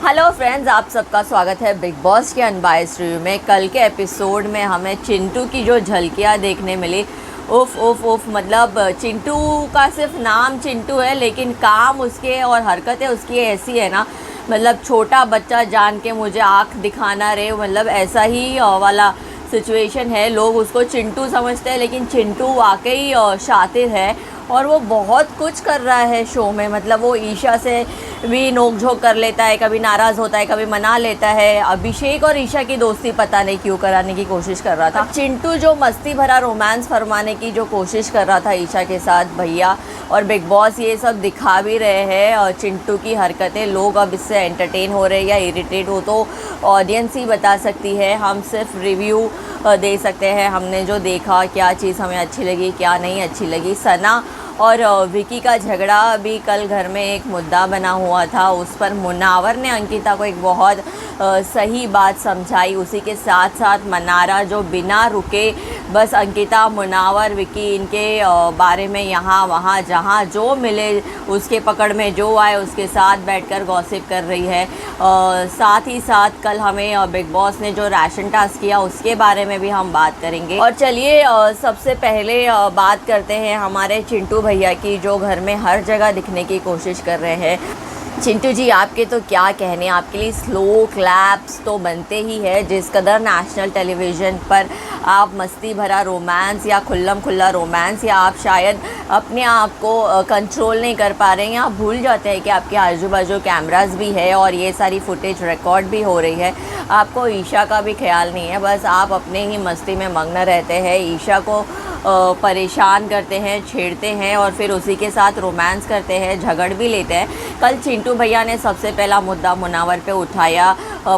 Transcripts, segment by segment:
Hello friends, आप सबका स्वागत है बिग बॉस के अनबायस्ड रिव्यू में। कल के एपिसोड में हमें चिंटू की जो झलकियाँ देखने मिली, उफ उफ उफ, मतलब चिंटू का सिर्फ नाम चिंटू है लेकिन काम उसके और हरकतें उसकी ऐसी है ना, मतलब छोटा बच्चा जान के मुझे आँख दिखाना रे, मतलब ऐसा ही वाला सिचुएशन है। लोग उसको चिंटू समझते हैं लेकिन चिंटू वाकई शातिर है और वो बहुत कुछ कर रहा है शो में। मतलब वो ईशा से भी नोक-झोंक कर लेता है, कभी नाराज़ होता है, कभी मना लेता है। अभिषेक और ईशा की दोस्ती पता नहीं क्यों कराने की कोशिश कर रहा था। चिंटू जो मस्ती भरा रोमांस फरमाने की जो कोशिश कर रहा था ईशा के साथ भैया, और बिग बॉस ये सब दिखा भी रहे हैं और चिंटू की हरकतें। लोग अब इससे एंटरटेन हो रहे हैं या इरिटेट हो तो ऑडियंस ही बता सकती है। हम सिर्फ रिव्यू दे सकते हैं, हमने जो देखा, क्या चीज़ हमें अच्छी लगी, क्या नहीं अच्छी लगी। सना और विकी का झगड़ा भी कल घर में एक मुद्दा बना हुआ था। उस पर मुनावर ने अंकिता को एक बहुत सही बात समझाई। उसी के साथ साथ मनारा जो बिना रुके बस अंकिता, मुनावर, विकी इनके बारे में यहाँ वहाँ जहाँ जो मिले उसके पकड़ में जो आए उसके साथ बैठकर गॉसिप कर रही है। साथ ही साथ कल हमें बिग बॉस ने जो राशन टास्क किया उसके बारे में भी हम बात करेंगे। और चलिए सबसे पहले बात करते हैं हमारे चिंटू भैया की, जो घर में हर जगह दिखने की कोशिश कर रहे हैं। चिंटू जी, आपके तो क्या कहने, आपके लिए स्लो क्लैप्स तो बनते ही है। जिस कदर नेशनल टेलीविज़न पर आप मस्ती भरा रोमांस या खुल्लम खुल्ला रोमांस, या आप शायद अपने आप को कंट्रोल नहीं कर पा रहे हैं, आप भूल जाते हैं कि आपके आजू बाजू कैमरास भी है और ये सारी फुटेज रिकॉर्ड भी हो रही है। आपको ईशा का भी ख्याल नहीं है, बस आप अपने ही मस्ती में मग्न रहते हैं। ईशा को परेशान करते हैं, छेड़ते हैं और फिर उसी के साथ रोमांस करते हैं, झगड़ भी लेते हैं। कल चिंटू भैया ने सबसे पहला मुद्दा मुनावर पे उठाया।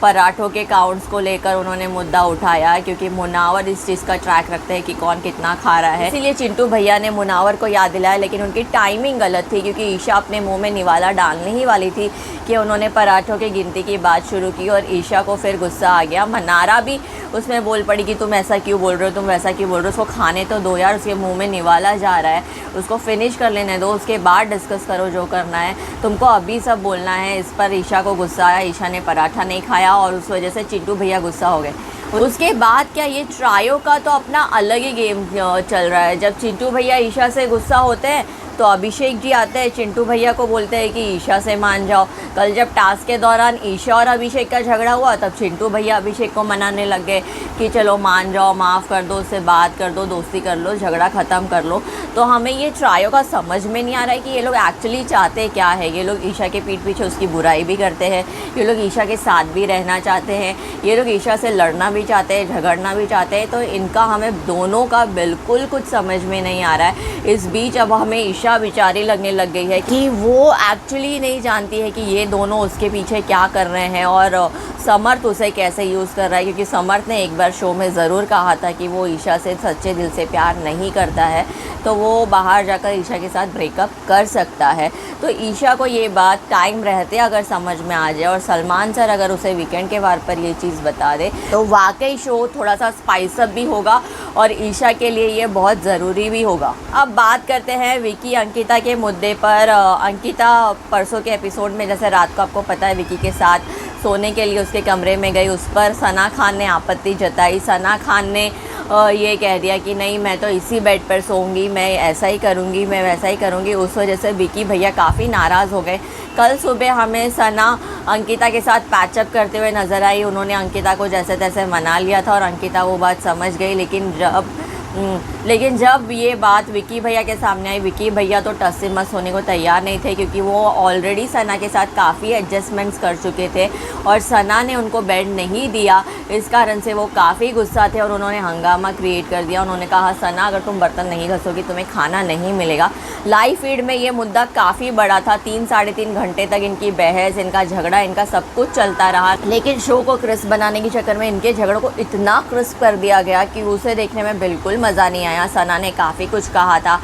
पराठों के काउंट्स को लेकर उन्होंने मुद्दा उठाया, क्योंकि मुनावर इस चीज़ का ट्रैक रखते हैं कि कौन कितना खा रहा है। इसीलिए चिंटू भैया ने मुनावर को याद दिलाया, लेकिन उनकी टाइमिंग गलत थी, क्योंकि ईशा अपने मुंह में निवाला डालने ही वाली थी कि उन्होंने पराठों की गिनती की बात शुरू की और ईशा को फिर गुस्सा आ गया। मनारा भी उसमें बोल पड़ी कि तुम ऐसा क्यों बोल रहे हो, तुम वैसा क्यों बोल रहे हो, उसको खाने तो दो यार, उसके मुंह में निवाला जा रहा है, उसको फिनिश कर लेने दो, उसके बाद डिस्कस करो जो करना है, तुमको अभी सब बोलना है। इस पर ईशा को गुस्सा आया, ईशा ने पराठा नहीं खाया और उस वजह से चिंटू भैया गुस्सा हो गए। उसके बाद क्या, ये ट्रायो का तो अपना अलग ही गेम चल रहा है। जब चिंटू भैया ईशा से गुस्सा होते हैं तो अभिषेक जी आते हैं, चिंटू भैया को बोलते हैं कि ईशा से मान जाओ। कल जब टास्क के दौरान ईशा और अभिषेक का झगड़ा हुआ तब चिंटू भैया अभिषेक को मनाने लग गए कि चलो मान जाओ, माफ़ कर दो, उससे बात कर दो, दोस्ती कर लो, झगड़ा ख़त्म कर लो। तो हमें ये ट्रायो का समझ में नहीं आ रहा है कि ये लोग एक्चुअली चाहते क्या है। ये लोग ईशा के पीठ पीछे उसकी बुराई भी करते हैं, ये लोग ईशा के साथ भी रहना चाहते हैं, ये लोग ईशा से लड़ना भी चाहते हैं, झगड़ना भी चाहते हैं। तो इनका हमें दोनों का बिल्कुल कुछ समझ में नहीं आ रहा है। इस बीच अब हमें ईशा बेचारी लगने लग गई है कि वो एक्चुअली नहीं जानती है कि ये दोनों उसके पीछे क्या कर रहे हैं और समर्थ उसे कैसे यूज़ कर रहा है, क्योंकि समर्थ ने एक बार शो में ज़रूर कहा था कि वो ईशा से सच्चे दिल से प्यार नहीं करता है, तो वो बाहर जाकर ईशा के साथ ब्रेकअप कर सकता है। तो ईशा को ये बात टाइम रहते अगर समझ में आ जाए और सलमान सर अगर उसे वीकेंड के वार पर ये चीज़ बता दे तो वाकई शो थोड़ा सा स्पाइसअप भी होगा और ईशा के लिए ये बहुत ज़रूरी भी होगा। अब बात करते हैं विकी अंकिता के मुद्दे पर। अंकिता परसों के एपिसोड में, जैसे रात को आपको पता है, विकी के साथ सोने के लिए उसके कमरे में गई, उस पर सना खान ने आपत्ति जताई। सना खान ने ये कह दिया कि नहीं, मैं तो इसी बेड पर सोऊंगी, मैं ऐसा ही करूंगी, मैं वैसा ही करूंगी। उस वजह से विकी भैया काफ़ी नाराज़ हो गए। कल सुबह हमें सना अंकिता के साथ पैचअप करते हुए नज़र आई। उन्होंने अंकिता को जैसे तैसे मना लिया था और अंकिता वो बात समझ गई, लेकिन जब ये बात विकी भैया के सामने आई, विकी भैया तो टस से मस होने को तैयार नहीं थे, क्योंकि वो ऑलरेडी सना के साथ काफ़ी एडजस्टमेंट्स कर चुके थे और सना ने उनको बेड नहीं दिया। इस कारण से वो काफ़ी गुस्सा थे और उन्होंने हंगामा क्रिएट कर दिया। उन्होंने कहा, सना अगर तुम बर्तन नहीं घसोगी तुम्हें खाना नहीं मिलेगा। लाइव फीड में ये मुद्दा काफ़ी बड़ा था, 3-3.5 घंटे तक इनकी बहस, इनका झगड़ा, इनका सब कुछ चलता रहा। लेकिन शो को क्रिस्प बनाने के चक्कर में इनके झगड़ों को इतना क्रिस्प कर दिया गया कि उसे देखने में बिल्कुल मज़ा नहीं आया। सना ने काफ़ी कुछ कहा था,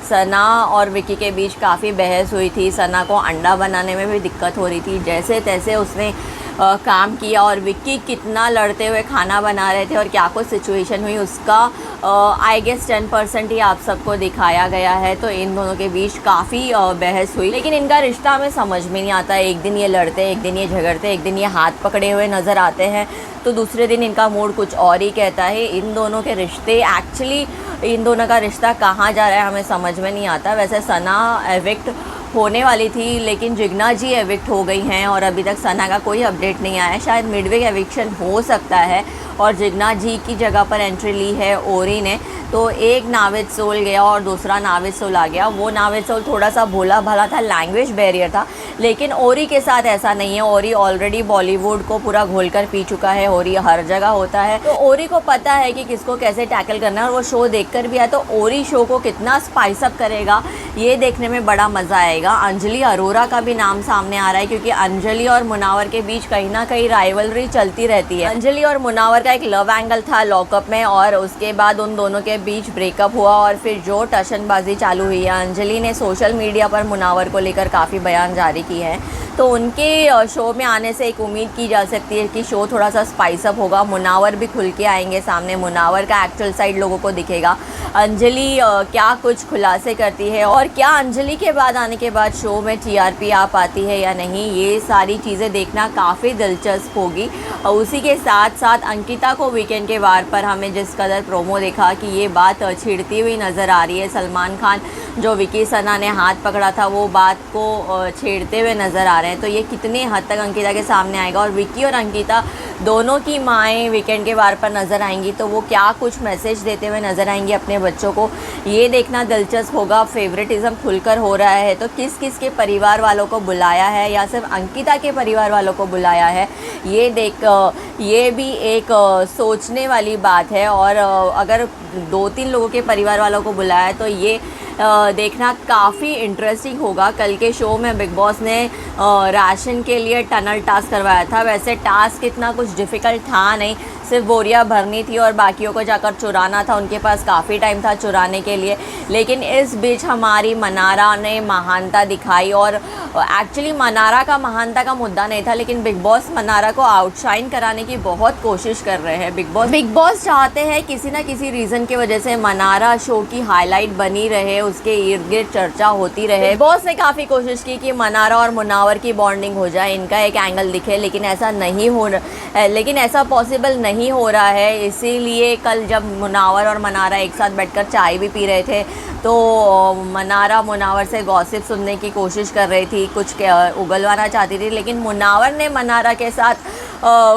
सना और विकी के बीच काफ़ी बहस हुई थी। सना को अंडा बनाने में भी दिक्कत हो रही थी, जैसे तैसे उसने काम किया और विक्की कितना लड़ते हुए खाना बना रहे थे और क्या कुछ सिचुएशन हुई उसका आई गेस 10% ही आप सबको दिखाया गया है। तो इन दोनों के बीच काफ़ी बहस हुई, लेकिन इनका रिश्ता हमें समझ में नहीं आता। एक दिन ये लड़ते, एक दिन ये झगड़ते, एक दिन ये हाथ पकड़े हुए नज़र आते हैं तो दूसरे दिन इनका मूड कुछ और ही कहता है। इन दोनों के रिश्ते एक्चुअली, इन दोनों का रिश्ता कहाँ जा रहा है हमें समझ में नहीं आता। वैसे सना एविक्ट होने वाली थी लेकिन जिग्ना जी एविक्ट हो गई हैं और अभी तक सना का कोई अपडेट नहीं आया है। शायद मिडवीक एविक्शन हो सकता है और जिग्ना जी की जगह पर एंट्री ली है ओरी ने। तो एक नाविद सोल गया और दूसरा नाविद सोल आ गया। वो नाविद सोल थोड़ा सा भोला भाला था, लैंग्वेज बैरियर था, लेकिन ओरी के साथ ऐसा नहीं है। ओरी ऑलरेडी बॉलीवुड को पूरा घोल कर पी चुका है, ओरी हर जगह होता है। तो ओरी को पता है कि किसको कैसे टैकल करना है और वो शो देखकर भी आया। तो ओरी शो को कितना स्पाइस अप करेगा ये देखने में बड़ा मज़ा आएगा। अंजलि अरोरा का भी नाम सामने आ रहा है क्योंकि अंजलि और मुनावर के बीच कहीं ना कहीं राइवलरी चलती रहती है। अंजलि और मुनावर का एक लव एंगल था लॉकअप में और उसके बाद उन दोनों के बीच ब्रेकअप हुआ और फिर जो टशनबाजी चालू हुई है। अंजलि ने सोशल मीडिया पर मुनावर को लेकर काफ़ी बयान जारी किए हैं। तो उनके शो में आने से एक उम्मीद की जा सकती है कि शो थोड़ा सा स्पाइस अप होगा। मुनावर भी खुल के आएंगे सामने, मुनावर का एक्चुअल साइड लोगों को दिखेगा। अंजलि क्या कुछ खुलासे करती है और क्या अंजलि के बाद आने के बाद शो में टीआरपी आ पाती है या नहीं, ये सारी चीज़ें देखना काफ़ी दिलचस्प होगी। और उसी के साथ साथ अंकिता को वीकेंड के वार पर हमें जिस कदर प्रोमो देखा कि ये बात छिड़ती हुई नज़र आ रही है। सलमान खान जो विकी सना ने हाथ पकड़ा था वो बात को छेड़ते हुए नज़र आ रहे हैं। तो ये कितने हद तक अंकिता के सामने आएगा और विकी और अंकिता दोनों की माएँ वीकेंड के वार पर नज़र आएंगी तो वो क्या कुछ मैसेज देते हुए नज़र आएंगी अपने बच्चों को, ये देखना दिलचस्प होगा। फेवरेटिज़म खुलकर हो रहा है तो किस किस के परिवार वालों को बुलाया है या सिर्फ अंकिता के परिवार वालों को बुलाया है, ये भी एक सोचने वाली बात है। और अगर 2-3 लोगों के परिवार वालों को बुलाया है तो ये देखना काफ़ी इंटरेस्टिंग होगा। कल के शो में बिग बॉस ने राशन के लिए टनल टास्क करवाया था। वैसे टास्क इतना कुछ डिफ़िकल्ट था नहीं, सिर्फ बोरियां भरनी थी और बाकियों को जाकर चुराना था। उनके पास काफ़ी टाइम था चुराने के लिए, लेकिन इस बीच हमारी मनारा ने महानता दिखाई। और एक्चुअली मनारा का महानता का मुद्दा नहीं था, लेकिन बिग बॉस मनारा को आउटशाइन कराने की बहुत कोशिश कर रहे हैं। बिग बॉस चाहते हैं किसी ना किसी रीज़न की वजह से मनारा शो की हाईलाइट बनी रहे, उसके इर्द गिर्द चर्चा होती रहे। बिग बॉस ने काफ़ी कोशिश की कि मनारा और मुनावर की बॉन्डिंग हो जाए, इनका एक एंगल दिखे, लेकिन ऐसा पॉसिबल नहीं हो रहा है। इसीलिए कल जब मुनावर और मनारा एक साथ बैठकर चाय भी पी रहे थे तो मनारा मुनावर से गॉसिप सुनने की कोशिश कर रही थी, कुछ उगलवाना चाहती थी, लेकिन मुनावर ने मनारा के साथ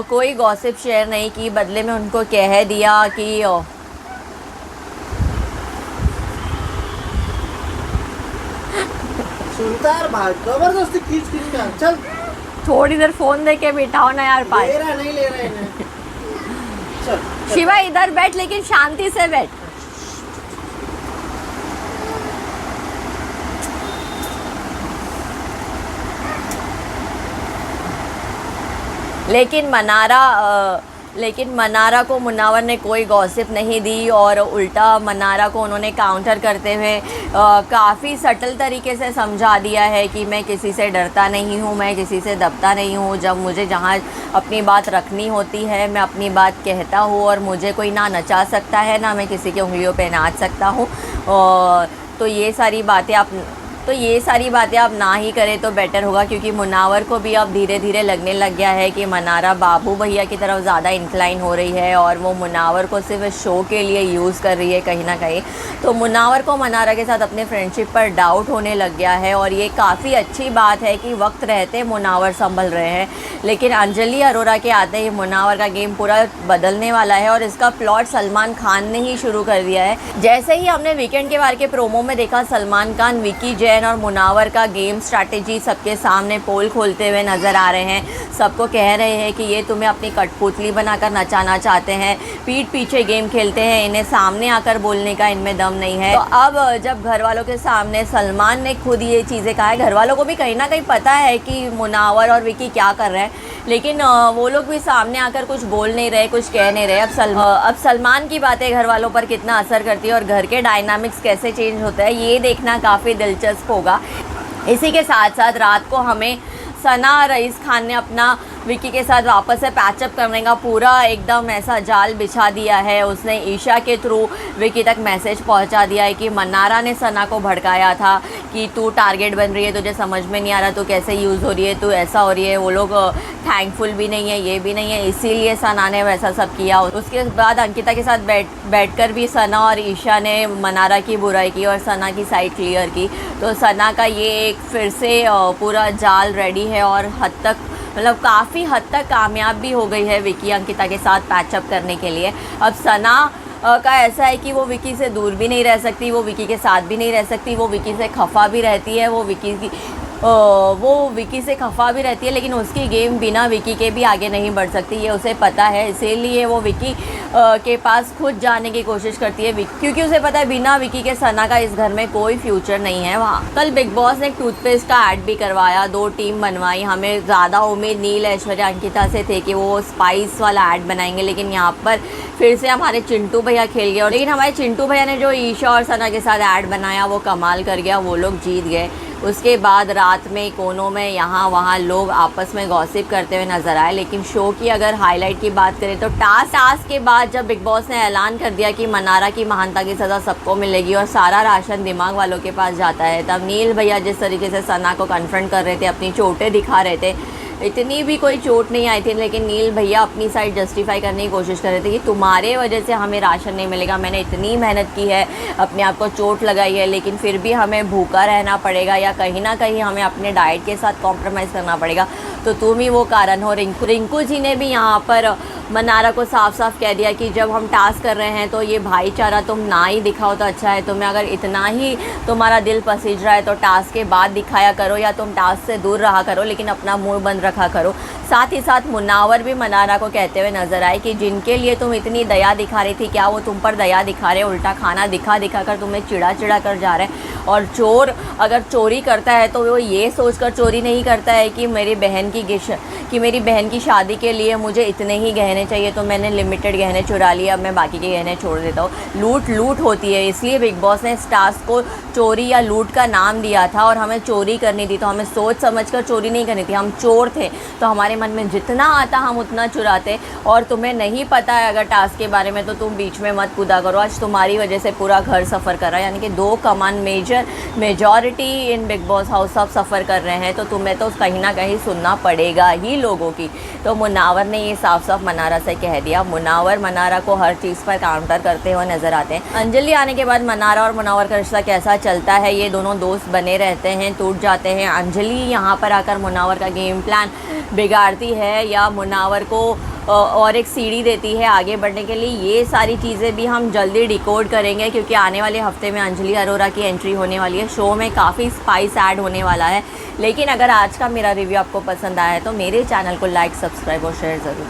कोई गॉसिप शेयर नहीं की। बदले में उनको कह दिया कि सुनता यार भाई, जबरदस्ती खींच कर चल थोड़ी देर फोन दे के बिठाओ ना यार पास। नहीं ले रहा है चल शिवा इधर बैठ, लेकिन शांति से बैठ। लेकिन मनारा को मुनावर ने कोई गॉसिप नहीं दी और उल्टा मनारा को उन्होंने काउंटर करते हुए काफ़ी सटल तरीके से समझा दिया है कि मैं किसी से डरता नहीं हूँ, मैं किसी से दबता नहीं हूँ। जब मुझे जहाँ अपनी बात रखनी होती है मैं अपनी बात कहता हूँ और मुझे कोई ना नचा सकता है ना मैं किसी की उंगलियों पे नाच सकता हूँ। तो ये सारी बातें आप ना ही करें तो बेटर होगा, क्योंकि मुनावर को भी अब धीरे धीरे लगने लग गया है कि मनारा बाबू भैया की तरफ ज़्यादा इंक्लाइन हो रही है और वो मुनावर को सिर्फ शो के लिए यूज़ कर रही है कहीं ना कहीं। तो मुनावर को मनारा के साथ अपने फ्रेंडशिप पर डाउट होने लग गया है और ये काफ़ी अच्छी बात है कि वक्त रहते मुनावर संभल रहे हैं। लेकिन अंजलि अरोरा के आते ही मुनावर का गेम पूरा बदलने वाला है और इसका प्लॉट सलमान खान ने ही शुरू कर दिया है। जैसे ही हमने वीकेंड के वार के प्रोमो में देखा, सलमान खान विकी जैन और मुनावर का गेम स्ट्रैटेजी सबके सामने पोल खोलते हुए नज़र आ रहे हैं। सबको कह रहे हैं कि ये तुम्हें अपनी कठपुतली बनाकर नचाना चाहते हैं, पीठ पीछे गेम खेलते हैं, इन्हें सामने आकर बोलने का इनमें दम नहीं है। तो अब जब घर वालों के सामने सलमान ने खुद ये चीज़ें कहा है, घर वालों को भी कहीं ना कहीं पता है कि मुनावर और विकी क्या कर रहे हैं, लेकिन वो लोग भी सामने आकर कुछ बोल नहीं रहे, कुछ कह नहीं रहे। अब सलमान की बातें घर वालों पर कितना असर करती है और घर के डायनामिक्स कैसे चेंज होता है, ये देखना काफ़ी दिलचस्प होगा। इसी के साथ साथ रात को हमें सना रईस खान ने अपना विकी के साथ वापस से पैचअप करने का पूरा एकदम ऐसा जाल बिछा दिया है। उसने ईशा के थ्रू विकी तक मैसेज पहुंचा दिया है कि मन्नारा ने सना को भड़काया था कि तू टारगेट बन रही है, तुझे समझ में नहीं आ रहा, तू कैसे यूज़ हो रही है, तू ऐसा हो रही है, वो लोग थैंकफुल भी नहीं है, ये भी नहीं है, इसीलिए सना ने वैसा सब किया। उसके बाद अंकिता के साथ बैठकर भी सना और ईशा ने मन्नारा की बुराई की और सना की साइड क्लियर की। तो सना का ये एक फिर से पूरा जाल रेडी है और हद तक मतलब काफ़ी हद तक कामयाब भी हो गई है विकी अंकिता के साथ पैचअप करने के लिए। अब सना का ऐसा है कि वो विकी से दूर भी नहीं रह सकती, वो विकी के साथ भी नहीं रह सकती, वो विकी से खफा भी रहती है, वो विकी से खफा भी रहती है, लेकिन उसकी गेम बिना विकी के भी आगे नहीं बढ़ सकती, ये उसे पता है। इसीलिए वो विकी के पास खुद जाने की कोशिश करती है क्योंकि उसे पता है बिना विकी के सना का इस घर में कोई फ्यूचर नहीं है वहाँ। कल बिग बॉस ने टूथपेस्ट का ऐड भी करवाया, 2 टीम बनवाई। हमें ज़्यादा उम्मीद नील, ऐश्वर्या, अंकिता से थे कि वो स्पाइस वाला ऐड बनाएंगे, लेकिन यहाँ पर फिर से हमारे चिंटू भैया खेल गए। लेकिन हमारे चिंटू भैया ने जो ईशा और सना के साथ ऐड बनाया वो कमाल कर गया, वो लोग जीत गए। उसके बाद रात में कोनों में यहाँ वहाँ लोग आपस में गॉसिप करते हुए नजर आए। लेकिन शो की अगर हाईलाइट की बात करें तो टास्क के बाद जब बिग बॉस ने ऐलान कर दिया कि मन्नारा की महानता की सज़ा सबको मिलेगी और सारा राशन दिमाग वालों के पास जाता है, तब नील भैया जिस तरीके से सना को कन्फ्रंट कर रहे थे, अपनी चोटें दिखा रहे थे, इतनी भी कोई चोट नहीं आई थी, लेकिन नील भैया अपनी साइड जस्टिफाई करने की कोशिश कर रहे थे कि तुम्हारे वजह से हमें राशन नहीं मिलेगा, मैंने इतनी मेहनत की है, अपने आप को चोट लगाई है, लेकिन फिर भी हमें भूखा रहना पड़ेगा या कहीं ना कहीं हमें अपने डाइट के साथ कॉम्प्रोमाइज़ करना पड़ेगा, तो तुम ही वो कारण हो। रिंकू जी ने भी यहाँ पर मन्नारा को साफ साफ कह दिया कि जब हम टास्क कर रहे हैं तो ये भाईचारा तुम ना ही दिखाओ तो अच्छा है, तुम्हें अगर इतना ही तुम्हारा दिल पसीज रहा है तो टास्क के बाद दिखाया करो या तुम टास्क से दूर रहा करो, लेकिन अपना मुंह बंद रखा करो। साथ ही साथ मुन्नावर भी मन्नारा को कहते हुए नजर आए कि जिनके लिए तुम इतनी दया दिखा रही थी, क्या वो तुम पर दया दिखा रहे, उल्टा खाना दिखा कर तुम्हें चिड़ा कर जा रहे हैं। और चोर अगर चोरी करता है तो वो ये सोचकर चोरी नहीं करता है कि मेरी बहन की शादी के लिए मुझे इतने ही गहने चाहिए तो मैंने लिमिटेड गहने चुरा लिए, अब मैं बाकी के गहने छोड़ देता हूँ। लूट होती है, इसलिए बिग बॉस ने इस टास्क को चोरी या लूट का नाम दिया था और हमें चोरी करनी थी, तो हमें सोच समझकर चोरी नहीं करनी थी। हम चोर थे तो हमारे मन में जितना आता हम उतना चुराते, और तुम्हें नहीं पता है अगर टास्क के बारे में तो तुम बीच में मत कूदा करो। आज तुम्हारी वजह से पूरा घर सफ़र कर रहा है, यानी कि 2 कमान majority in Bigg Boss house सब सफ़र कर रहे हैं, तो तुम्हें तो कहीं ना कहीं सुनना पड़ेगा ही लोगों की। तो मुन्नावर ने ये साफ साफ मन्नारा से कह दिया। मुन्नावर मन्नारा को हर चीज़ पर काउंटर करते हुए नजर आते हैं। अंजलि आने के बाद मन्नारा और मुन्नावर का रिश्ता कैसा चलता है, ये दोनों दोस्त बने रहते हैं, टूट जाते हैं। अंजलि यहाँ पर आकर मुन्नावर का गेम प्लान बिगाड़ती है या मुन्नावर को और एक सीढ़ी देती है आगे बढ़ने के लिए, ये सारी चीज़ें भी हम जल्दी डिकोड करेंगे क्योंकि आने वाले हफ्ते में अंजलि अरोरा की एंट्री होने वाली है। शो में काफ़ी स्पाइस ऐड होने वाला है। लेकिन अगर आज का मेरा रिव्यू आपको पसंद आया है तो मेरे चैनल को लाइक, सब्सक्राइब और शेयर ज़रूर।